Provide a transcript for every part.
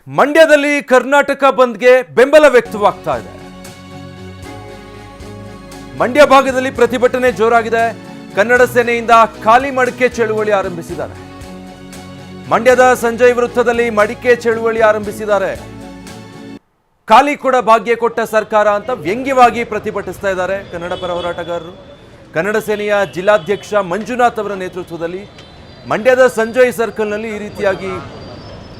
ಮಂಡ್ಯದಲ್ಲಿ ಕರ್ನಾಟಕ ಬಂದ್ಗೆ ಬೆಂಬಲ ವ್ಯಕ್ತವಾಗ್ತಾ ಇದೆ. ಮಂಡ್ಯ ಭಾಗದಲ್ಲಿ ಪ್ರತಿಭಟನೆ ಜೋರಾಗಿದೆ. ಕನ್ನಡ ಸೇನೆಯಿಂದ ಖಾಲಿ ಮಡಿಕೆ ಚಳುವಳಿ ಆರಂಭಿಸಿದ್ದಾರೆ. ಮಂಡ್ಯದ ಸಂಜಯ್ ವೃತ್ತದಲ್ಲಿ ಮಡಿಕೆ ಚಳುವಳಿ ಆರಂಭಿಸಿದ್ದಾರೆ. ಖಾಲಿ ಕೊಡ ಭಾಗ್ಯ ಕೊಟ್ಟ ಸರ್ಕಾರ ಅಂತ ವ್ಯಂಗ್ಯವಾಗಿ ಪ್ರತಿಭಟಿಸ್ತಾ ಇದ್ದಾರೆ ಕನ್ನಡ ಪರ ಹೋರಾಟಗಾರರು. ಕನ್ನಡ ಸೇನೆಯ ಜಿಲ್ಲಾಧ್ಯಕ್ಷ ಮಂಜುನಾಥ್ ಅವರ ನೇತೃತ್ವದಲ್ಲಿ ಮಂಡ್ಯದ ಸಂಜಯ್ ಸರ್ಕಲ್ನಲ್ಲಿ ಈ ರೀತಿಯಾಗಿ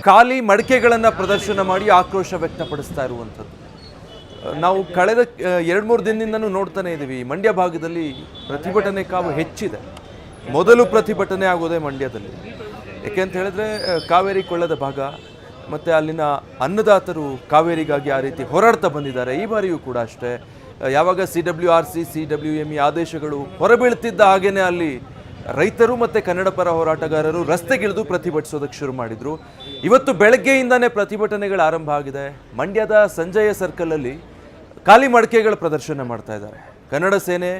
ಖಾಲಿ ಮಡಿಕೆಗಳನ್ನು ಪ್ರದರ್ಶನ ಮಾಡಿ ಆಕ್ರೋಶ ವ್ಯಕ್ತಪಡಿಸ್ತಾ ಇರುವಂಥದ್ದು ನಾವು ಕಳೆದ 2-3 ದಿನದಿಂದನೂ ನೋಡ್ತಾನೆ ಇದ್ದೀವಿ. ಮಂಡ್ಯ ಭಾಗದಲ್ಲಿ ಪ್ರತಿಭಟನೆ ಕಾವು ಹೆಚ್ಚಿದೆ. ಮೊದಲು ಪ್ರತಿಭಟನೆ ಆಗೋದೇ ಮಂಡ್ಯದಲ್ಲಿ. ಯಾಕೆ ಅಂತ ಹೇಳಿದ್ರೆ ಕಾವೇರಿ ಕೊಳ್ಳದ ಭಾಗ ಮತ್ತು ಅಲ್ಲಿನ ಅನ್ನದಾತರು ಕಾವೇರಿಗಾಗಿ ಆ ರೀತಿ ಹೋರಾಡ್ತಾ ಬಂದಿದ್ದಾರೆ. ಈ ಬಾರಿಯೂ ಕೂಡ ಅಷ್ಟೇ. ಯಾವಾಗ CWRC CWME ಆದೇಶಗಳು ಹೊರಬೀಳ್ತಿದ್ದ ಹಾಗೇನೆ ಅಲ್ಲಿ ರೈತರು ಮತ್ತು ಕನ್ನಡ ಪರ ಹೋರಾಟಗಾರರು ರಸ್ತೆಗಿಳಿದು ಪ್ರತಿಭಟಿಸೋದಕ್ಕೆ ಶುರು ಮಾಡಿದರು. ಇವತ್ತು ಬೆಳಗ್ಗೆಯಿಂದನೇ ಪ್ರತಿಭಟನೆಗಳು ಆರಂಭ ಆಗಿದೆ. ಮಂಡ್ಯದ ಸಂಜಯ ಸರ್ಕಲಲ್ಲಿ ಖಾಲಿ ಮಡಿಕೆಗಳ ಪ್ರದರ್ಶನ ಮಾಡ್ತಾ ಇದ್ದಾರೆ. ಕನ್ನಡ ಸೇನೆ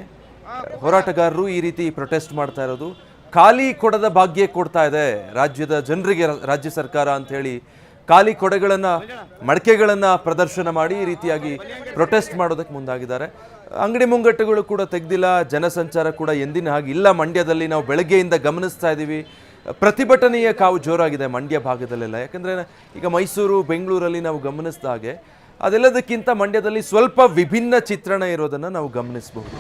ಹೋರಾಟಗಾರರು ಈ ರೀತಿ ಪ್ರೊಟೆಸ್ಟ್ ಮಾಡ್ತಾ ಇರೋದು. ಖಾಲಿ ಕೊಡದ ಭಾಗ್ಯ ಕೊಡ್ತಾ ಇದೆ ರಾಜ್ಯದ ಜನರಿಗೆ ರಾಜ್ಯ ಸರ್ಕಾರ ಅಂಥೇಳಿ ಖಾಲಿ ಕೊಡೆಗಳನ್ನು ಮಡಿಕೆಗಳನ್ನು ಪ್ರದರ್ಶನ ಮಾಡಿ ಈ ರೀತಿಯಾಗಿ ಪ್ರೊಟೆಸ್ಟ್ ಮಾಡೋದಕ್ಕೆ ಮುಂದಾಗಿದ್ದಾರೆ. ಅಂಗಡಿ ಮುಂಗಟ್ಟುಗಳು ಕೂಡ ತೆಗೆದಿಲ್ಲ. ಜನಸಂಚಾರ ಕೂಡ ಎಂದಿನ ಹಾಗೆ ಇಲ್ಲ. ಮಂಡ್ಯದಲ್ಲಿ ನಾವು ಬೆಳಗ್ಗೆಯಿಂದ ಗಮನಿಸ್ತಾ ಇದ್ದೀವಿ. ಪ್ರತಿಭಟನೆಯ ಕಾವು ಜೋರಾಗಿದೆ ಮಂಡ್ಯ ಭಾಗದಲ್ಲೆಲ್ಲ. ಯಾಕಂದರೆ ಈಗ ಮೈಸೂರು ಬೆಂಗಳೂರಲ್ಲಿ ನಾವು ಗಮನಿಸಿದ ಹಾಗೆ ಅದೆಲ್ಲದಕ್ಕಿಂತ ಮಂಡ್ಯದಲ್ಲಿ ಸ್ವಲ್ಪ ವಿಭಿನ್ನ ಚಿತ್ರಣ ಇರೋದನ್ನು ನಾವು ಗಮನಿಸಬಹುದು.